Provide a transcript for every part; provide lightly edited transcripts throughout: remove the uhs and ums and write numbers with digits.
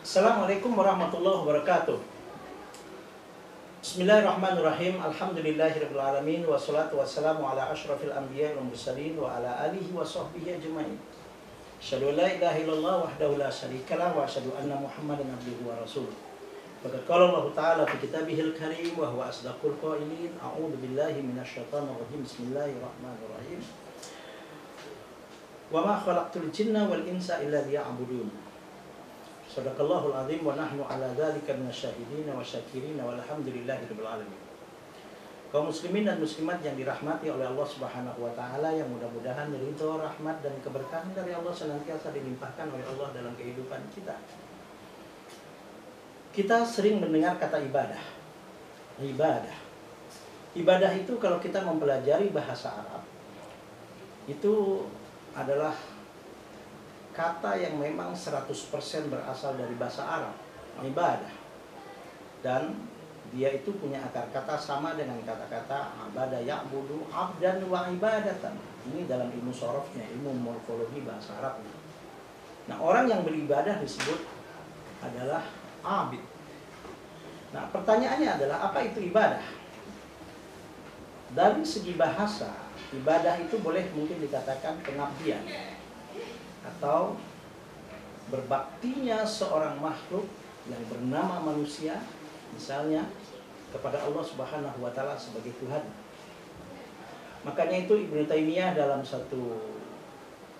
Assalamualaikum warahmatullahi wabarakatuh. Bismillahirrahmanirrahim. Alhamdulillahirabbil alamin wassalatu wassalamu ala asyrafil anbiya'i wal mursalin wa ala alihi wa sahbihi ajmain. Asyhadu an la ilaha illallah wahdahu la syarikalah wa asyhadu anna Muhammadan abduhu wa rasuluh. Faqad qala Allah Ta'ala fi kitabihil karim wa huwa asdaqul qailin. A'udzu billahi minasyaitonir rajim. Bismillahirrahmanirrahim. Wa ma khalaqtul jinna wal insa illa liya'budun. Sadaqallahul azim wa nahnu ala dzalika minasyahidin wa syakirin walhamdulillahirabbil alamin. Kaum muslimin dan muslimat yang dirahmati oleh Allah Subhanahu wa taala, yang mudah-mudahan ridho, rahmat dan keberkahan dari Allah senantiasa dilimpahkan oleh Allah dalam kehidupan kita. Kita sering mendengar kata ibadah. Ibadah itu kalau kita mempelajari bahasa Arab, itu adalah kata yang memang 100% berasal dari bahasa Arab, ibadah. Dan dia itu punya akar kata sama dengan kata-kata abada ya'budu abdan wa ibadatan. Ini dalam ilmu sorofnya, ilmu morfologi bahasa Arabnya. Nah, orang yang beribadah disebut adalah abid. Nah, pertanyaannya adalah apa itu ibadah? Dari segi bahasa, ibadah itu boleh mungkin dikatakan pengabdian atau berbaktinya seorang makhluk yang bernama manusia, misalnya kepada Allah Subhanahu wa taala sebagai Tuhan. Makanya itu Ibnu Taimiyah dalam satu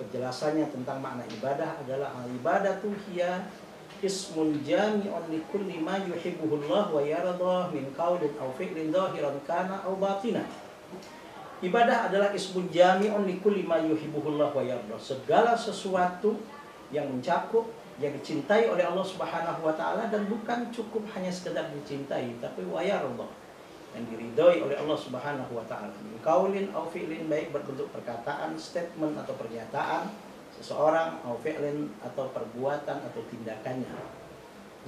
penjelasannya tentang makna ibadah adalah al-ibadatu hiya ismun jami'un li kulli ma yuhibbuhullah wa yardah min qaulin aw fi'lin dhahiran kana aw batinan. Ibadah adalah ismun jami'un li kulli ma yuhibbuhullah wa yardah. Segala sesuatu yang mencakup, yang dicintai oleh Allah Subhanahu wa taala, dan bukan cukup hanya sekedar dicintai, tapi wa yardah, yang diridhoi oleh Allah Subhanahu wa taala. Min qaulin aw fi'lin, baik berbentuk perkataan, statement atau pernyataan seseorang, aw fi'lin atau perbuatan atau tindakannya.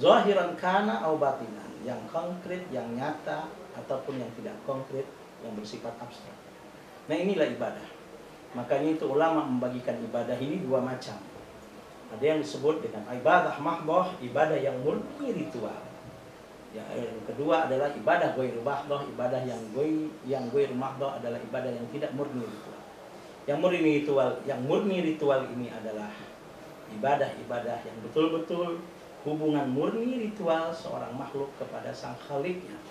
Zahiran kana aw batinan, yang konkret, yang nyata ataupun yang tidak konkret, yang bersifat abstrak. Nah, inilah ibadah. Makanya itu ulama membagikan ibadah ini dua macam. Ada yang disebut dengan ibadah mahdoh, ibadah yang murni ritual. Yang kedua adalah ibadah ghair mahdoh, ibadah yang ghair mahdoh adalah ibadah yang tidak murni ritual. Yang murni ritual ini adalah ibadah-ibadah yang betul-betul hubungan murni ritual seorang makhluk kepada sang Khaliknya.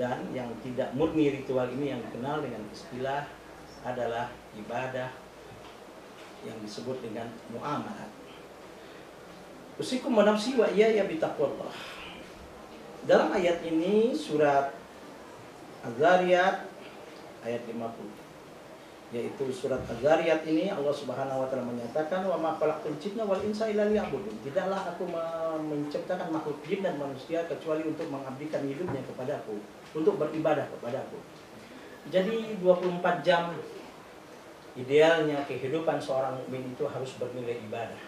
Dan yang tidak murni ritual ini yang dikenal dengan istilah adalah ibadah yang disebut dengan muamalah. Usikum wa nafsi wa iyaya bitaqwallah. Dalam ayat ini surat Az-Zariyat ayat 50. Yaitu surat Az-Zariyat ini Allah Subhanahu wa taala menyatakan wa ma khalaqtul jinna wal insa illa liya'budun. Tidaklah aku menciptakan makhluk jin dan manusia kecuali untuk mengabdikan hidupnya kepadaku, untuk beribadah kepadaku. Jadi 24 jam idealnya kehidupan seorang mukmin itu harus bernilai ibadah.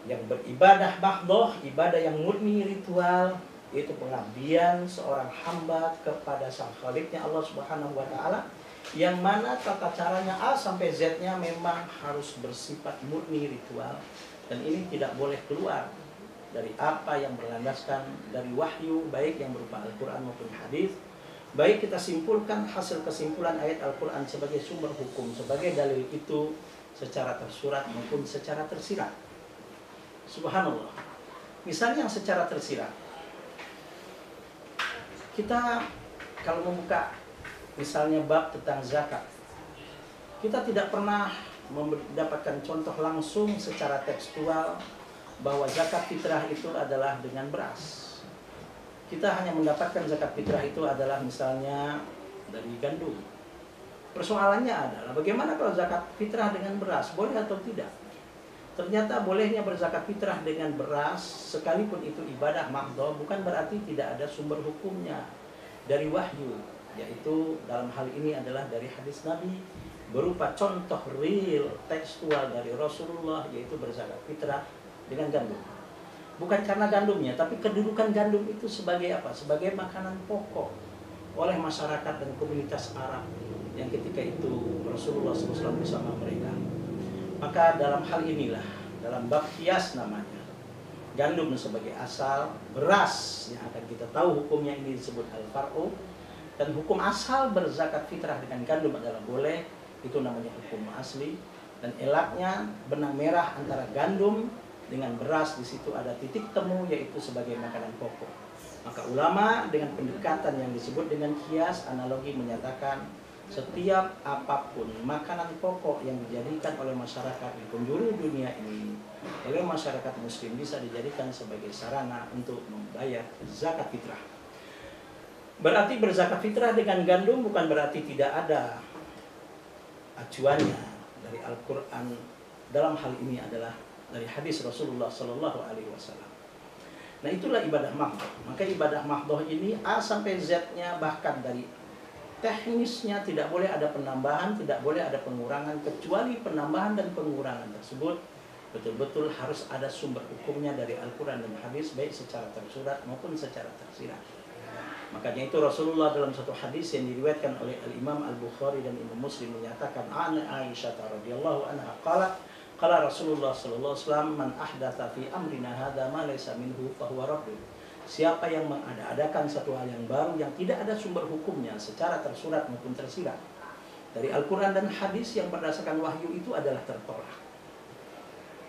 Yang beribadah mahdoh, ibadah yang murni ritual, yaitu pengabdian seorang hamba kepada sang Khaliknya Allah Subhanahu wa taala, yang mana tata caranya A sampai Z-nya memang harus bersifat murni ritual, dan ini tidak boleh keluar dari apa yang berlandaskan dari wahyu, baik yang berupa Al-Quran maupun hadis. Baik kita simpulkan hasil kesimpulan ayat Al-Quran sebagai sumber hukum, sebagai dalil itu secara tersurat maupun secara tersirat. Subhanallah. Misalnya yang secara tersirat, kita kalau membuka misalnya bab tentang zakat, kita tidak pernah mendapatkan contoh langsung secara tekstual bahwa zakat fitrah itu adalah dengan beras. Kita hanya mendapatkan zakat fitrah itu adalah misalnya dari gandum. Persoalannya adalah bagaimana kalau zakat fitrah dengan beras, boleh atau tidak? Ternyata bolehnya berzakat fitrah dengan beras, sekalipun itu ibadah mahdoh, bukan berarti tidak ada sumber hukumnya dari wahyu, yaitu dalam hal ini adalah dari hadis Nabi berupa contoh real tekstual dari Rasulullah, yaitu berzakat fitrah dengan gandum. Bukan karena gandumnya, tapi kedudukan gandum itu sebagai apa? Sebagai makanan pokok oleh masyarakat dan komunitas Arab yang ketika itu Rasulullah SAW bersama mereka. Maka dalam hal inilah, dalam bab qiyas namanya, gandum sebagai asal, beras yang akan kita tahu hukumnya ini disebut al-far'u, dan hukum asal berzakat fitrah dengan gandum adalah boleh, itu namanya hukum asli. Dan elaknya benang merah antara gandum dengan beras, di situ ada titik temu yaitu sebagai makanan pokok. Maka ulama dengan pendekatan yang disebut dengan kias analogi menyatakan setiap apapun makanan pokok yang dijadikan oleh masyarakat di penjuru dunia ini oleh masyarakat muslim bisa dijadikan sebagai sarana untuk membayar zakat fitrah. Berarti berzakat fitrah dengan gandum bukan berarti tidak ada acuannya dari Al-Quran. Dalam hal ini adalah dari hadis Rasulullah Sallallahu Alaihi Wasallam. Nah, itulah ibadah mahdoh. Maka ibadah mahdoh ini A sampai Z-nya, bahkan dari teknisnya tidak boleh ada penambahan, tidak boleh ada pengurangan, kecuali penambahan dan pengurangan tersebut betul-betul harus ada sumber hukumnya dari Al-Quran dan hadis, baik secara tersurat maupun secara tersirat. Makanya itu Rasulullah dalam satu hadis yang diriwayatkan oleh Al-Imam Al-Bukhari dan Imam Muslim menyatakan, an Aisyah radhiyallahu anha qalat, qala Rasulullah sallallahu alaihi wasallam, man ahdatsa fi amrina hadza ma laysa minhu fa huwa raddun. Siapa yang mengada-adakan satu hal yang baru yang tidak ada sumber hukumnya secara tersurat maupun tersirat dari Al-Quran dan hadis yang berdasarkan wahyu, itu adalah tertolak.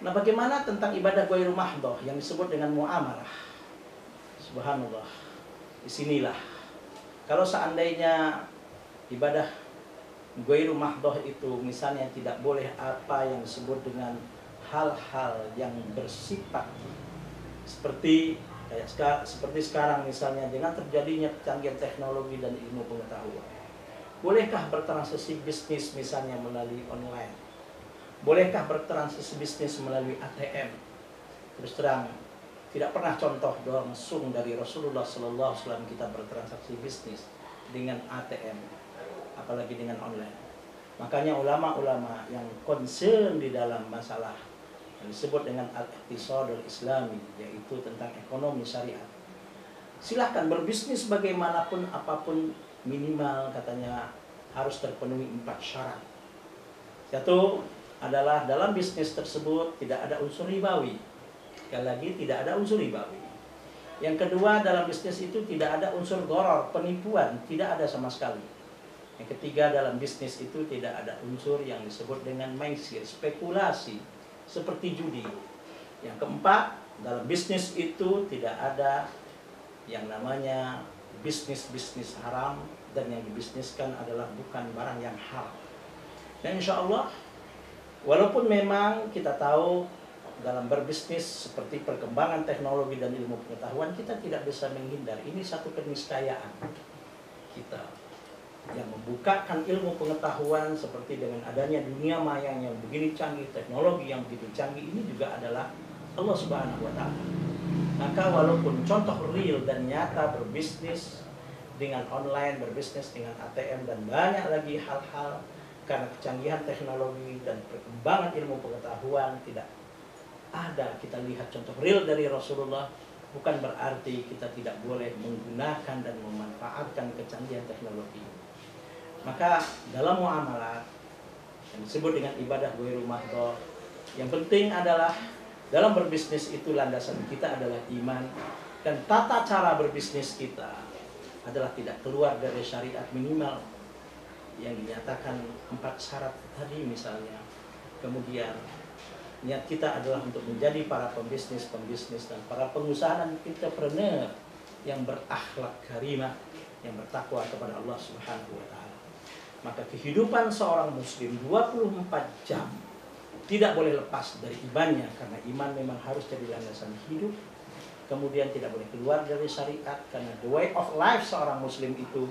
Nah, bagaimana tentang ibadah ghairu mahdoh yang disebut dengan muamalah? Subhanallah. Disinilah kalau seandainya ibadah ghairu mahdoh itu misalnya tidak boleh apa yang disebut dengan hal-hal yang bersifat seperti sekarang misalnya, dengan terjadinya kecanggihan teknologi dan ilmu pengetahuan, bolehkah bertransaksi bisnis misalnya melalui online? Bolehkah bertransaksi bisnis melalui ATM? Terus terang, tidak pernah contoh langsung dari Rasulullah Sallallahu Alaihi Wasallam kita bertransaksi bisnis dengan ATM, apalagi dengan online. Makanya ulama-ulama yang concern di dalam masalah yang disebut dengan al-iqtisadul islami, yaitu tentang ekonomi syariat, silahkan berbisnis bagaimanapun apapun, minimal katanya harus terpenuhi 4 syarat. Satu adalah dalam bisnis tersebut tidak ada unsur ribawi. Sekali lagi, tidak ada unsur ribawi. Yang kedua, dalam bisnis itu tidak ada unsur gharar, penipuan, tidak ada sama sekali. Yang ketiga, dalam bisnis itu tidak ada unsur yang disebut dengan maisir, spekulasi seperti judi. Yang keempat, dalam bisnis itu tidak ada yang namanya bisnis haram, dan yang dibisniskan adalah bukan barang yang halal. Dan insya Allah, walaupun memang kita tahu dalam berbisnis seperti perkembangan teknologi dan ilmu pengetahuan, kita tidak bisa menghindar. Ini satu keniscayaan kita yang membukakan ilmu pengetahuan seperti dengan adanya dunia maya yang begini canggih, teknologi yang begitu canggih, ini juga adalah Allah Subhanahu wa Ta'ala. Maka walaupun contoh real dan nyata berbisnis dengan online, berbisnis dengan ATM, dan banyak lagi hal-hal karena kecanggihan teknologi dan perkembangan ilmu pengetahuan tidak ada kita lihat contoh real dari Rasulullah, bukan berarti kita tidak boleh menggunakan dan memanfaatkan kecanggihan teknologi. Maka dalam muamalah yang disebut dengan ibadah ghairu mahdoh, yang penting adalah dalam berbisnis itu landasan kita adalah iman, dan tata cara berbisnis kita adalah tidak keluar dari syariat minimal yang dinyatakan 4 syarat tadi misalnya. Kemudian niat kita adalah untuk menjadi para pembisnis dan para pengusaha dan entrepreneur yang berakhlak karimah, yang bertakwa kepada Allah Subhanahu wa Ta'ala. Maka kehidupan seorang muslim 24 jam tidak boleh lepas dari imannya, karena iman memang harus jadi landasan hidup. Kemudian tidak boleh keluar dari syariat, karena the way of life seorang muslim itu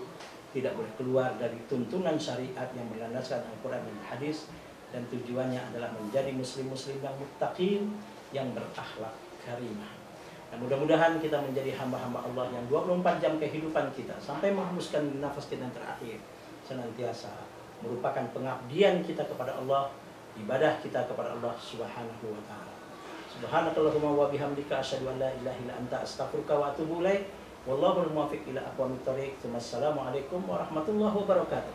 tidak boleh keluar dari tuntunan syariat yang berlandaskan Al-Quran dan hadis, dan tujuannya adalah menjadi muslim-muslim yang muttaqin, yang berakhlak karimah. Dan mudah-mudahan kita menjadi hamba-hamba Allah yang 24 jam kehidupan kita sampai menghembuskan nafas kita yang terakhir senantiasa merupakan pengabdian kita kepada Allah, ibadah kita kepada Allah Subhanahu wa Ta'ala. Subhanakallahumma wa bihamdika asyhadu an la ilaha illa anta astaghfiruka wa atubu ilaik. Wallahul muwaffiq ila aqwamit thoriq. Wassalamualaikum warahmatullahi wabarakatuh.